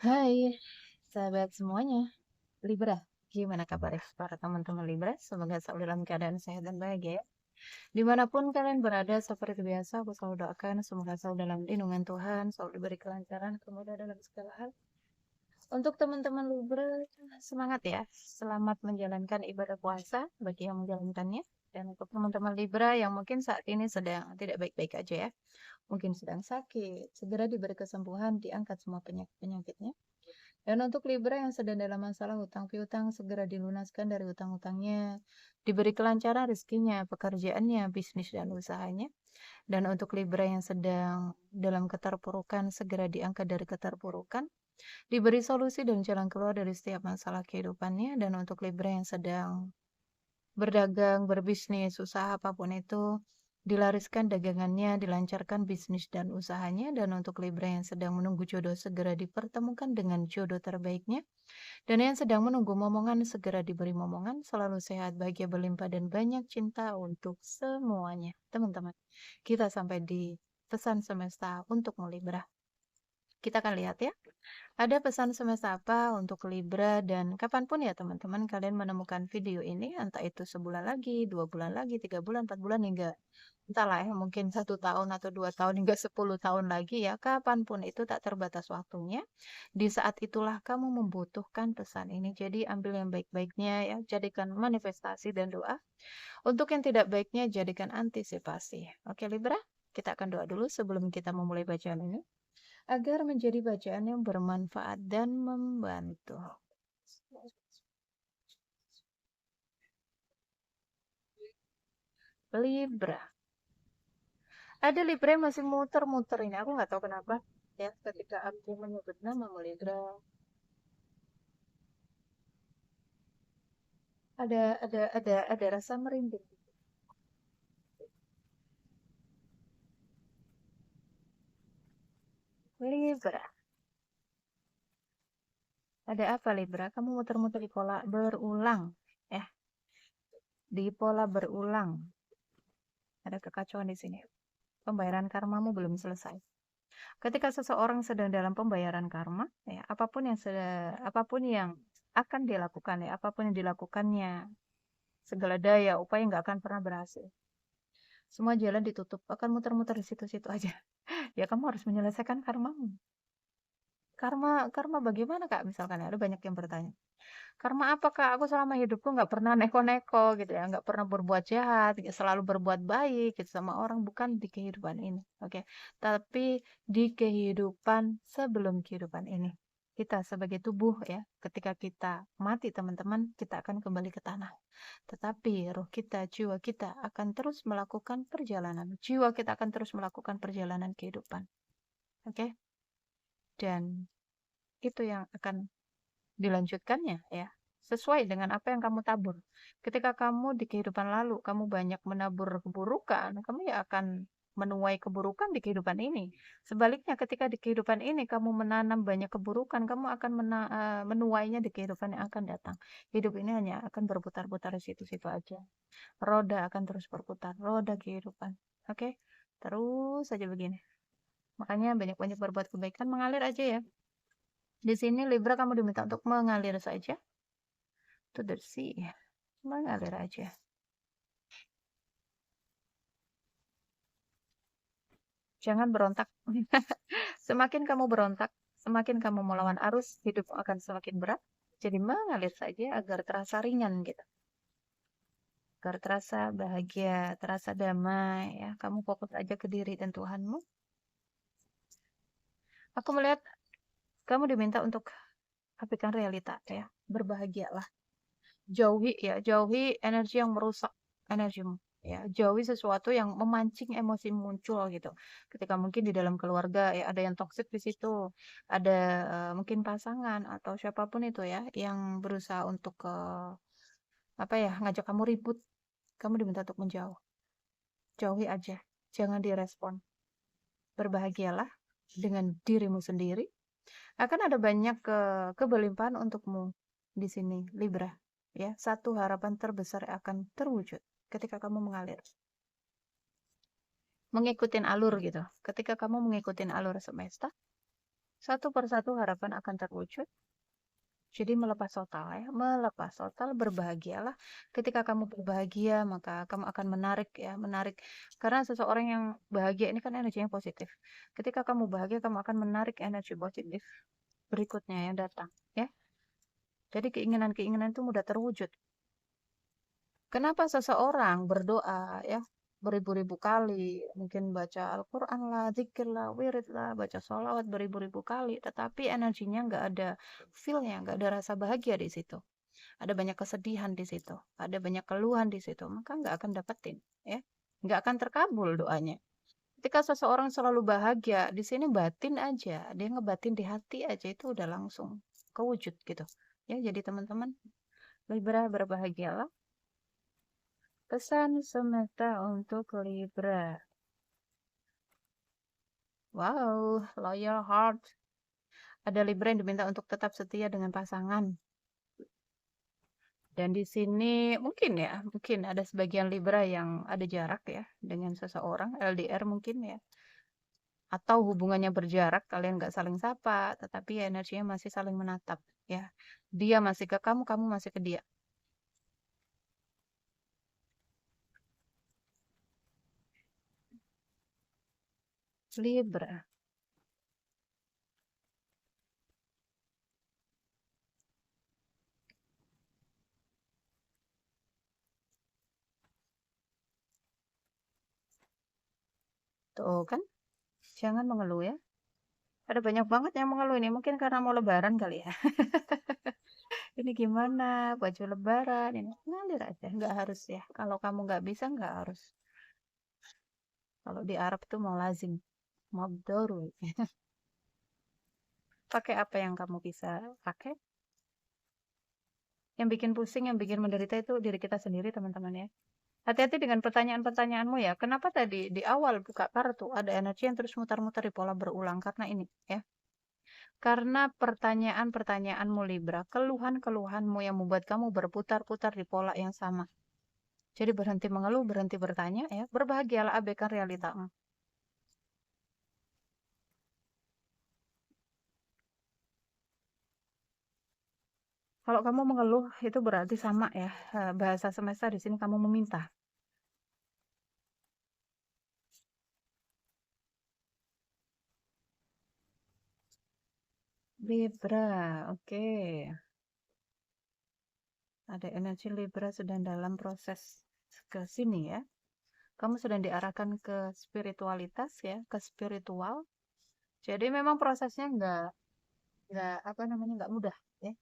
Hai, sahabat semuanya. Libra, gimana kabar para teman-teman Libra? Semoga selalu dalam keadaan sehat dan bahagia ya. Dimanapun kalian berada, seperti biasa, aku selalu doakan semoga selalu dalam lindungan Tuhan, selalu diberi kelancaran, kemudahan dalam segala hal. Untuk teman-teman Libra, semangat ya. Selamat menjalankan ibadah puasa bagi yang menjalankannya. Dan untuk teman-teman Libra yang mungkin saat ini sedang tidak baik-baik aja ya. Mungkin sedang sakit, segera diberi kesembuhan, diangkat semua penyakit-penyakitnya. Dan untuk Libra yang sedang dalam masalah hutang piutang, segera dilunaskan dari hutang-hutangnya, diberi kelancaran rezekinya, pekerjaannya, bisnis dan usahanya. Dan untuk Libra yang sedang dalam keterpurukan, segera diangkat dari keterpurukan, diberi solusi dan jalan keluar dari setiap masalah kehidupannya. Dan untuk Libra yang sedang berdagang, berbisnis, usaha apapun itu, dilariskan dagangannya, dilancarkan bisnis dan usahanya. Dan untuk Libra yang sedang menunggu jodoh, segera dipertemukan dengan jodoh terbaiknya. Dan yang sedang menunggu momongan, segera diberi momongan, selalu sehat, bahagia, berlimpah, dan banyak cinta untuk semuanya. Teman-teman, kita sampai di pesan semesta untuk Libra. Kita akan lihat ya, ada pesan semesta apa untuk Libra dan kapanpun ya teman-teman kalian menemukan video ini, entah itu sebulan lagi, 2 bulan lagi, 3 bulan, 4 bulan, hingga entahlah ya, mungkin 1 tahun atau 2 tahun hingga 10 tahun lagi ya, kapanpun itu tak terbatas waktunya. Di saat itulah kamu membutuhkan pesan ini. Jadi ambil yang baik-baiknya ya, jadikan manifestasi dan doa. Untuk yang tidak baiknya jadikan antisipasi. Oke Libra, kita akan doa dulu sebelum kita memulai bacaan ini agar menjadi bacaan yang bermanfaat dan membantu. Libra. Ada Libra yang masih muter-muter ini. Aku nggak tahu kenapa. Ya, ketika aku menyebut nama Libra, ada rasa merinding. Libra. Ada apa Libra? Kamu muter-muter di pola berulang. Ya, di pola berulang. Ada kekacauan di sini. Pembayaran karmamu belum selesai. Ketika seseorang sedang dalam pembayaran karma, ya, apapun yang akan dilakukan ya, apapun yang dilakukannya, segala daya, upaya nggak akan pernah berhasil. Semua jalan ditutup, akan muter-muter di situ-situ aja. Ya kamu harus menyelesaikan karmamu. Karma, karma bagaimana Kak? Misalkan ya, ada banyak yang bertanya. Karma apa Kak? Aku selama hidupku nggak pernah neko-neko gitu ya, nggak pernah berbuat jahat, selalu berbuat baik gitu sama orang, bukan di kehidupan ini, oke? Tapi di kehidupan sebelum kehidupan ini. Kita sebagai tubuh ya, ketika kita mati teman-teman, kita akan kembali ke tanah. Tetapi roh kita, jiwa kita akan terus melakukan perjalanan. Jiwa kita akan terus melakukan perjalanan kehidupan, oke? Dan itu yang akan dilanjutkannya ya, sesuai dengan apa yang kamu tabur. Ketika kamu di kehidupan lalu, kamu banyak menabur keburukan, kamu ya akan menuai keburukan di kehidupan ini. Sebaliknya, ketika di kehidupan ini kamu menanam banyak keburukan, kamu akan menuainya di kehidupan yang akan datang. Hidup ini hanya akan berputar-putar di situ-situ aja. Roda akan terus berputar, roda kehidupan. Oke? Terus saja begini. Makanya banyak-banyak berbuat kebaikan, mengalir aja ya. Di sini Libra kamu diminta untuk mengalir saja. To the sea. Mengalir aja. Jangan berontak. Semakin kamu berontak, semakin kamu melawan arus, hidup akan semakin berat. Jadi mengalir saja agar terasa ringan gitu. Agar terasa bahagia, terasa damai ya. Kamu fokus aja ke diri dan Tuhanmu. Aku melihat kamu diminta untuk apikan realita ya. Berbahagialah. Jauhi energi yang merusak energimu ya, jauhi sesuatu yang memancing emosi muncul gitu. Ketika mungkin di dalam keluarga ya ada yang toksik di situ, ada mungkin pasangan atau siapapun itu ya yang berusaha untuk apa ya, ngajak kamu ribut, kamu diminta untuk menjauh. Jauhi aja, jangan direspon. Berbahagialah dengan dirimu sendiri. Akan ada banyak kebelimpahan untukmu di sini, Libra. Ya, satu harapan terbesar akan terwujud ketika kamu mengalir. Mengikutin alur gitu. Ketika kamu mengikutin alur semesta, Satu persatu harapan akan terwujud. Jadi melepas total ya, melepas total, berbahagialah. Ketika kamu berbahagia, maka kamu akan menarik ya, menarik. Karena seseorang yang bahagia ini kan energinya positif. Ketika kamu bahagia, kamu akan menarik energi positif berikutnya yang datang ya. Jadi keinginan-keinginan itu mudah terwujud. Kenapa seseorang berdoa ya beribu-ribu kali, mungkin baca Al-Quran lah, zikir lah, wirid lah, baca sholawat beribu-ribu kali, tetapi energinya nggak ada feel-nya, nggak ada rasa bahagia di situ. Ada banyak kesedihan di situ, ada banyak keluhan di situ, maka nggak akan dapetin, ya, nggak akan terkabul doanya. Ketika seseorang selalu bahagia, di sini batin aja, dia ngebatin di hati aja itu udah langsung kewujud gitu. Ya, jadi teman-teman, Libra berbahagialah. Pesan semesta untuk Libra. Wow, loyal heart. Ada Libra yang diminta untuk tetap setia dengan pasangan. Dan di sini mungkin ya, mungkin ada sebagian Libra yang ada jarak ya dengan seseorang, LDR mungkin ya. Atau hubungannya berjarak, kalian nggak saling sapa, tetapi ya energinya masih saling menatap ya. Dia masih ke kamu, kamu masih ke dia. Libra. Tuh kan, jangan mengeluh ya. Ada banyak banget yang mengeluh ini, mungkin karena mau lebaran kali ya. Ini gimana, baju lebaran, ini ngalir aja, nggak harus ya. Kalau kamu nggak bisa, nggak harus. Kalau di Arab tuh mau lazim, mau dorul. Pakai apa yang kamu bisa pakai. Yang bikin pusing, yang bikin menderita itu diri kita sendiri, teman-teman ya. Hati-hati dengan pertanyaan-pertanyaanmu ya. Kenapa tadi di awal buka kartu ada energi yang terus mutar-mutar di pola berulang? Karena ini ya. Karena pertanyaan-pertanyaanmu Libra, keluhan-keluhanmu yang membuat kamu berputar-putar di pola yang sama. Jadi berhenti mengeluh, berhenti bertanya ya. Berbahagialah, abaikan realitamu. Kalau kamu mengeluh itu berarti sama ya. Bahasa semesta di sini kamu meminta. Libra, oke. Ada energi Libra sedang dalam proses ke sini ya. Kamu sedang diarahkan ke spiritualitas ya, ke spiritual. Jadi memang prosesnya nggak apa namanya nggak mudah ya.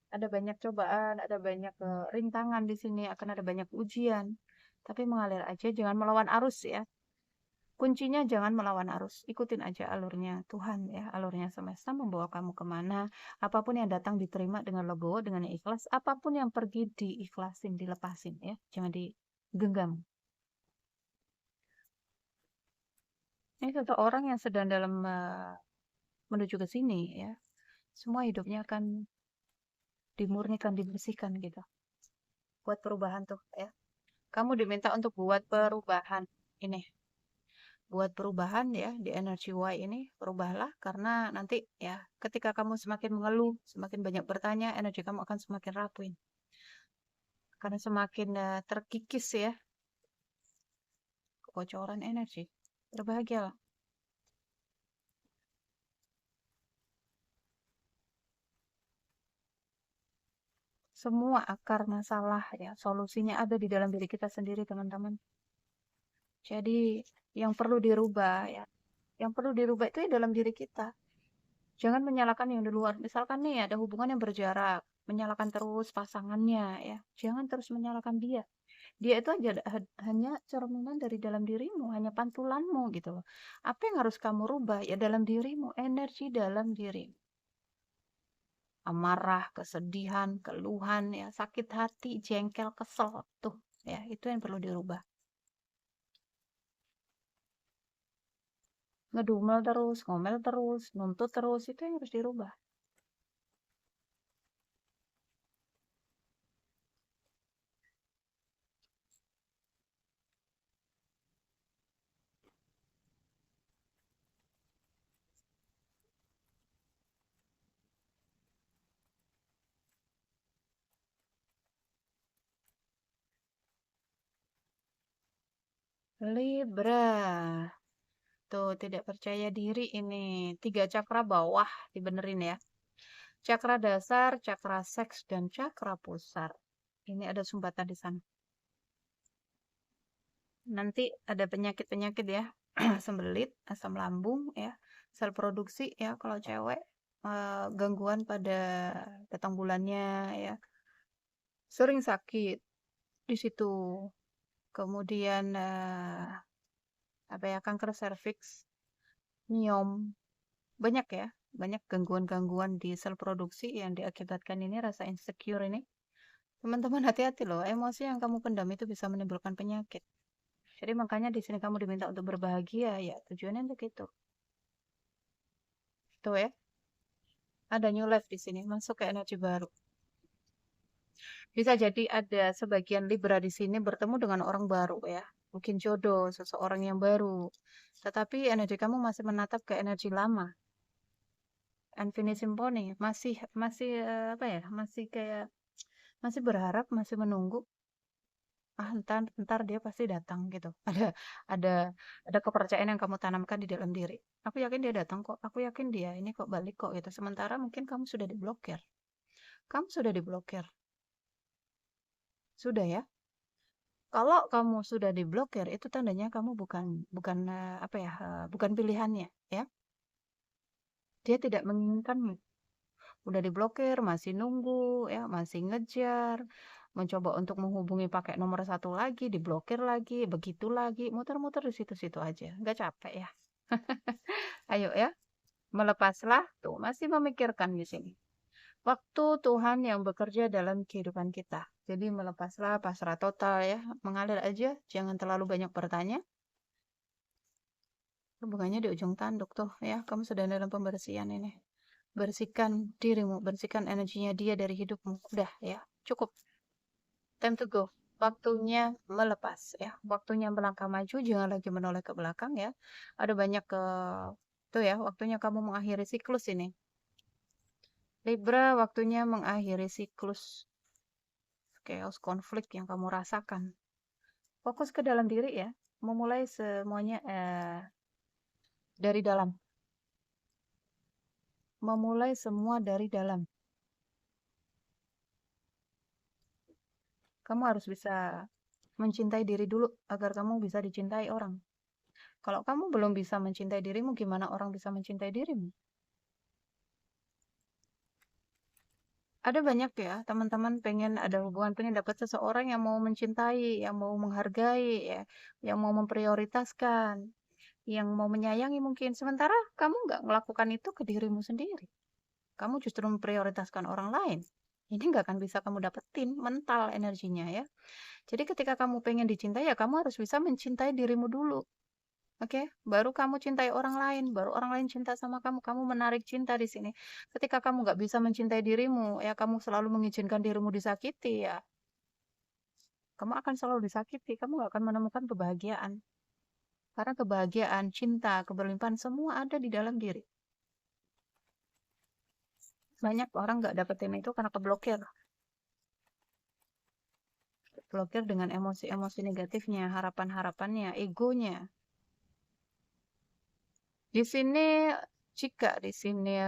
Ada banyak cobaan, ada banyak rintangan di sini, akan ada banyak ujian. Tapi mengalir aja, jangan melawan arus ya. Kuncinya jangan melawan arus, ikutin aja alurnya Tuhan ya, alurnya semesta membawa kamu kemana. Apapun yang datang diterima dengan legowo, dengan ikhlas. Apapun yang pergi diikhlasin, dilepasin ya, jangan digenggam. Ini satu orang yang sedang dalam menuju ke sini ya, semua hidupnya akan dimurnikan, dibersihkan gitu. Buat perubahan tuh ya. Kamu diminta untuk buat perubahan ini. Buat perubahan ya di energi Y ini, berubahlah karena nanti ya ketika kamu semakin mengeluh, semakin banyak bertanya, energi kamu akan semakin rapuh. Karena semakin terkikis ya, kebocoran energi. Berbahagialah. Semua akar masalah ya, solusinya ada di dalam diri kita sendiri, teman-teman. Jadi yang perlu dirubah ya, yang perlu dirubah itu ya dalam diri kita. Jangan menyalahkan yang di luar. Misalkan nih ada hubungan yang berjarak, menyalahkan terus pasangannya ya. Jangan terus menyalahkan dia. Dia itu aja hanya cerminan dari dalam dirimu, hanya pantulanmu gitu loh. Apa yang harus kamu rubah ya dalam dirimu, energi dalam diri. Amarah, kesedihan, keluhan ya, sakit hati, jengkel, kesel tuh ya, itu yang perlu dirubah. Ngedumel terus, ngomel terus, nuntut terus, itu yang harus dirubah. Libra. Tuh, tidak percaya diri ini. 3 cakra bawah dibenerin ya. Cakra dasar, cakra seks, dan cakra pusar. Ini ada sumbatan di sana. Nanti ada penyakit-penyakit ya. Sembelit, asam lambung ya, sel produksi ya kalau cewek, gangguan pada datang bulannya ya. Sering sakit di situ. Kemudian apa ya, kanker serviks, miom, banyak ya, banyak gangguan-gangguan di sel produksi yang diakibatkan ini rasa insecure ini. Teman-teman hati-hati loh, emosi yang kamu pendam itu bisa menimbulkan penyakit. Jadi makanya di sini kamu diminta untuk berbahagia ya, tujuannya untuk itu. Tuh ya, ada new life di sini, masuk ke energi baru. Bisa jadi ada sebagian Libra di sini bertemu dengan orang baru ya. Mungkin jodoh, seseorang yang baru. Tetapi energi kamu masih menatap ke energi lama. Infinite Symphony masih masih apa ya? Masih kayak masih berharap, masih menunggu. Ah, ntar dia pasti datang gitu. Ada ada kepercayaan yang kamu tanamkan di dalam diri. Aku yakin dia datang kok. Aku yakin dia ini kok balik kok gitu. Sementara mungkin kamu sudah diblokir. Kamu sudah diblokir. Sudah ya. Kalau kamu sudah diblokir, itu tandanya kamu bukan bukan apa ya, bukan pilihannya, ya. Dia tidak menginginkanmu. Udah diblokir, masih nunggu, ya, masih ngejar, mencoba untuk menghubungi pakai nomor satu lagi, diblokir lagi, begitu lagi, muter-muter di situ-situ aja. Nggak capek ya? Ayo ya, melepaslah. Tuh, masih memikirkan di sini. Waktu Tuhan yang bekerja dalam kehidupan kita. Jadi melepaslah, pasrah total ya, mengalir aja, jangan terlalu banyak bertanya. Hubungannya di ujung tanduk tuh ya, kamu sedang dalam pembersihan ini. Bersihkan dirimu, bersihkan energinya dia dari hidupmu. Udah ya, cukup. Time to go. Waktunya melepas ya. Waktunya melangkah maju, jangan lagi menoleh ke belakang ya. Ada banyak tuh ya, waktunya kamu mengakhiri siklus ini. Libra, waktunya mengakhiri siklus chaos konflik yang kamu rasakan. Fokus ke dalam diri ya. Memulai semuanya dari dalam. Memulai semua dari dalam. Kamu harus bisa mencintai diri dulu agar kamu bisa dicintai orang. Kalau kamu belum bisa mencintai dirimu, gimana orang bisa mencintai dirimu? Ada banyak ya, teman-teman pengen ada hubungan, pengen dapat seseorang yang mau mencintai, yang mau menghargai, ya, yang mau memprioritaskan, yang mau menyayangi mungkin. Sementara kamu nggak melakukan itu ke dirimu sendiri. Kamu justru memprioritaskan orang lain. Ini nggak akan bisa kamu dapetin mental energinya ya. Jadi ketika kamu pengen dicintai ya kamu harus bisa mencintai dirimu dulu. Oke, baru kamu cintai orang lain, baru orang lain cinta sama kamu. Kamu menarik cinta di sini. Ketika kamu nggak bisa mencintai dirimu, ya kamu selalu mengizinkan dirimu disakiti ya. Kamu akan selalu disakiti. Kamu nggak akan menemukan kebahagiaan. Karena kebahagiaan, cinta, keberlimpahan semua ada di dalam diri. Banyak orang nggak dapetin itu karena keblokir. Blokir dengan emosi-emosi negatifnya, harapan-harapannya, egonya. Di sini, jika di sini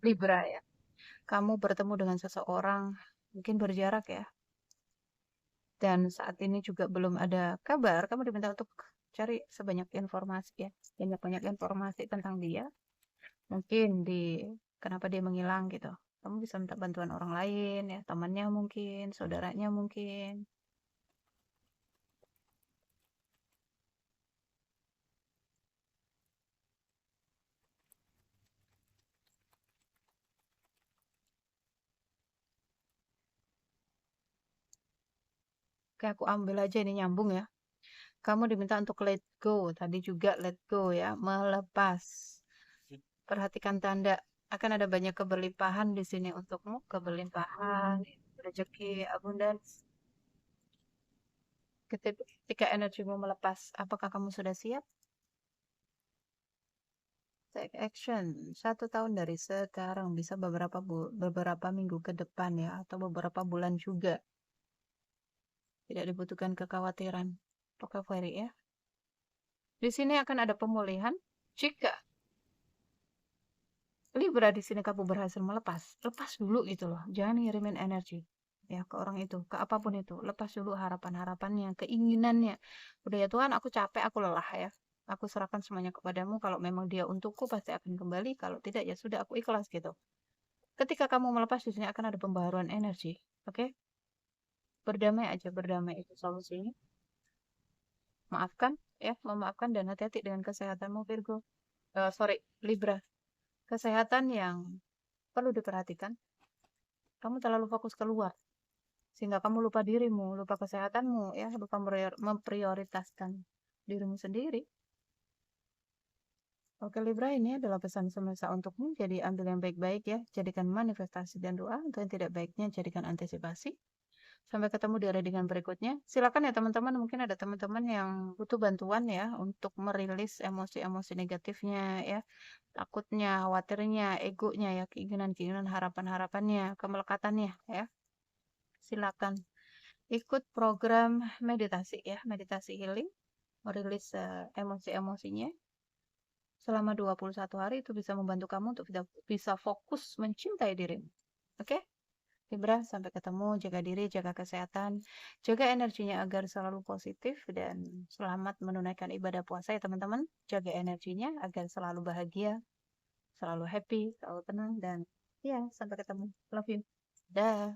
Libra ya, kamu bertemu dengan seseorang, mungkin berjarak ya, dan saat ini juga belum ada kabar, kamu diminta untuk cari sebanyak informasi ya, banyak-banyak informasi tentang dia, mungkin di kenapa dia menghilang gitu. Kamu bisa minta bantuan orang lain ya, temannya mungkin, saudaranya mungkin. Oke, aku ambil aja ini nyambung ya. Kamu diminta untuk let go, tadi juga let go ya, melepas. Perhatikan tanda akan ada banyak keberlimpahan di sini untukmu, keberlimpahan, rezeki, abundance. Ketika energimu melepas, apakah kamu sudah siap? Take action. 1 tahun dari sekarang bisa beberapa minggu ke depan ya, atau beberapa bulan juga. Tidak dibutuhkan kekhawatiran. Oke, Ferry ya. Di sini akan ada pemulihan jika Libra di sini kamu berhasil melepas. Lepas dulu gitu loh. Jangan ngirimin energi ya ke orang itu, ke apapun itu. Lepas dulu harapan-harapannya, keinginannya. Udah ya Tuhan, aku capek, aku lelah ya. Aku serahkan semuanya kepadamu. Kalau memang dia untukku pasti akan kembali. Kalau tidak ya sudah, aku ikhlas gitu. Ketika kamu melepas di sini akan ada pembaharuan energi. Oke? Berdamai aja, berdamai itu solusinya. Maafkan ya, memaafkan dan hati-hati dengan kesehatanmu Virgo. Sorry, Libra. Kesehatan yang perlu diperhatikan. Kamu terlalu fokus keluar sehingga kamu lupa dirimu, lupa kesehatanmu ya, lupa memprioritaskan dirimu sendiri. Oke Libra, ini adalah pesan semesta untukmu, jadi ambil yang baik-baik ya, jadikan manifestasi dan doa, untuk yang tidak baiknya jadikan antisipasi. Sampai ketemu di readingan berikutnya. Silakan ya teman-teman, mungkin ada teman-teman yang butuh bantuan ya untuk merilis emosi-emosi negatifnya ya, takutnya, khawatirnya, egonya ya, keinginan-keinginan, harapan-harapannya, kemelekatannya ya. Silakan ikut program meditasi ya, meditasi healing, merilis emosi-emosinya selama 21 hari. Itu bisa membantu kamu untuk bisa fokus mencintai dirimu. Oke? Libra, sampai ketemu, jaga diri, jaga kesehatan, jaga energinya agar selalu positif, dan selamat menunaikan ibadah puasa ya teman-teman. Jaga energinya agar selalu bahagia, selalu happy, selalu tenang, dan ya, sampai ketemu. Love you. Dah.